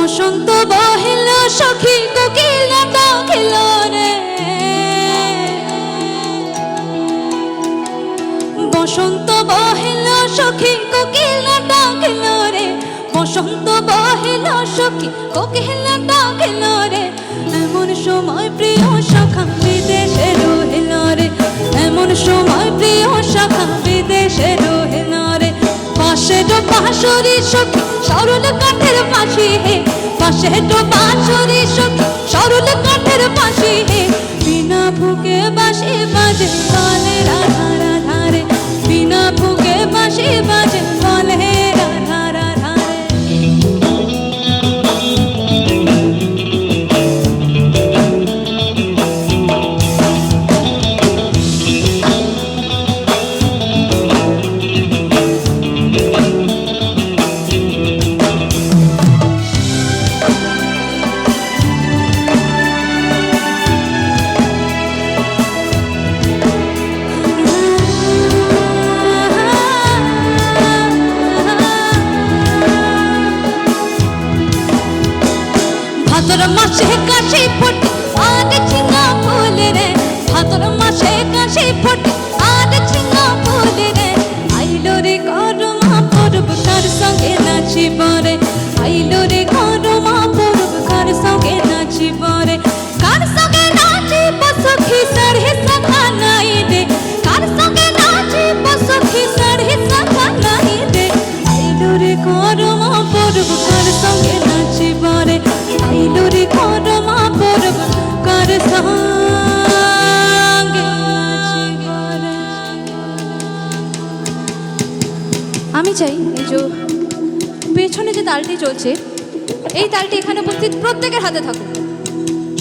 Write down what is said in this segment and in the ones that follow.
বসন্ত বহিল সখী কোকিল ডাকিল রে, বসন্ত বহিল সখী কোকিল ডাকিল রে, বসন্ত বহিল সখী কোকিল ডাকিল রে। এমন সময় প্রিয় সখা বিদেশে রহিল রে, এমন সময় প্রিয় সখা বিদেশে রহিল রে। পাশে তো বাঁশরি সখী সরল কাঠের পাশে হে, পাশে তো বাঁশরি সখী সরল কাঠের পাশে হে। বিনা ফুকে বাঁশি বাজে বলে রাধা রাধা রে, বিনা ফুকে বাঁশি বাজে বলে রাধা রাধা রে। ভাদর মাসে কাশি ফোটে আর ঝিঙা ফুল রে, ভাদর মাসে কাশি ফোটে আর ঝিঙা ফুল রে। আইলো রে গরমা পরব কার সঙ্গে নাচিব রে, আইলো রে গরমা পরব কার সঙ্গে নাচিব রে। কার সঙ্গে নাচিব সখী সাড়ে সখা নাই দে, কার সঙ্গে নাচিব সখী সাড়ে সখা নাই দে। আইলো রে গরমা পরব কার সঙ্গে নাচিব রে, আইলো রে গরমা পরব কার সঙ্গে নাচিব রে। আমি চাই এই যে পেছনে যে তালটি চলছে, এই তালটি এখানে উপস্থিত প্রত্যেকের হাতে থাকুক।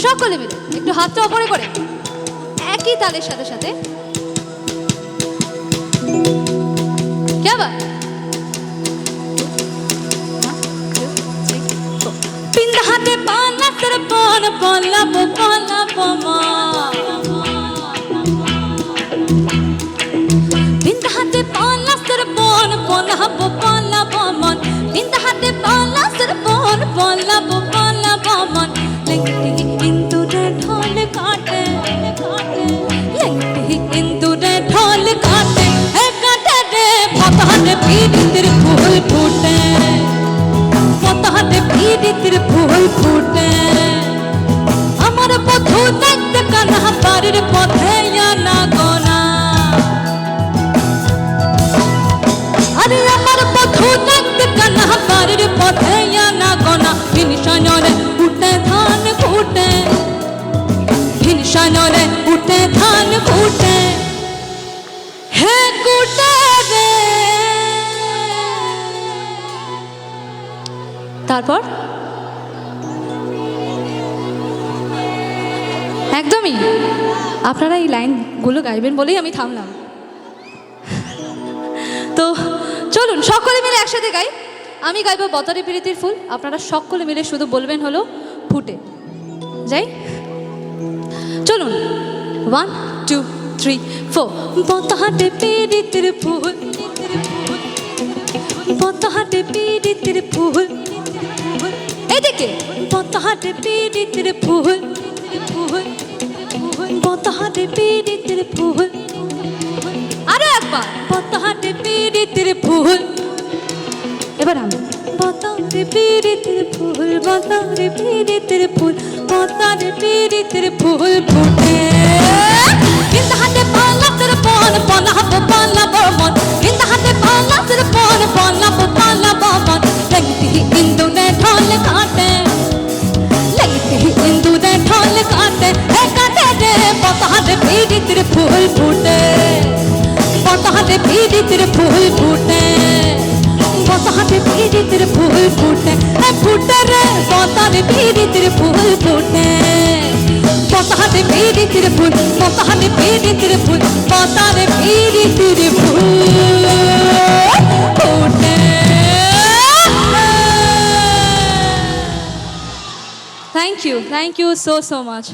সকলে মিলে একটু হাতটা ওপরে করে একই তালের সাথে সাথে পিন্দা হাতে পালা তোর পন পলাবো পলাবো মা, পিন্দা হাতে পালা তোর পন পলাবো পলাবো মন, পিন্দা হাতে পালা তোর পন পলাবো পলাবো মন। লেংটি ইন্দুরে ঢোল কাটে, লেংটি ইন্দুরে ঢোল কাটে, হে কাটে রে পতারে পীড়িতের ফুল ফুটে, পতারে পীড়িতের ফুল ফুটে। আমার বধূ দেখতে কানা বাড়ির পথে না গোনা, আরে আমার বধূ দেখতে কানা বাড়ির পথে না গোনা। ভিনসানরে উঠে ধান ফুটে, ভিনসানরে উঠে ধান ফুটে, হে কুটে রে। তারপর একদমই আপনারা এই লাইনগুলো গাইবেন বলেই আমি থামলাম। তো চলুন সকলে মিলে একসাথে গাই। আমি গাইব বতারে প্রীতির ফুল, আপনারা সকলে মিলে শুধু বলবেন হলো ফুটে। যাই, চলুন 1 2 3 4। বতারে প্রীতির ফুল, বতারে প্রীতির ফুল, এদিকে বতারে প্রীতির ফুল, বতারে প্রীতির ফুল। আরো একবার বতারে প্রীতির ফুল। এবার আমি বতারে প্রীতির ফুল, বতারে প্রীতির ফুল, বতারে প্রীতির ফুল ফুটে। কিন্তু হাতে পালা তোর পন পলাবো পলাবো মন, কিন্তু হাতে পালা তোর পন পলাবো পলাবো মন। লেংটি ইন্দুরে ঢোল কাটে, লেংটি ইন্দুরে ঢোল কাটে, হে কাটে রে বতারে প্রীতির ফুল ফুটে, বতারে প্রীতির ফুল ফুটে, বতারে প্রীতির ফুল ফুটে, হে ফুটে রে বতারে প্রীতির ফুল ফুটে, বতারে প্রীতির ফুল, বতারে প্রীতির ফুল, বতারে প্রীতির ফুল ফুটে। Thank you so much.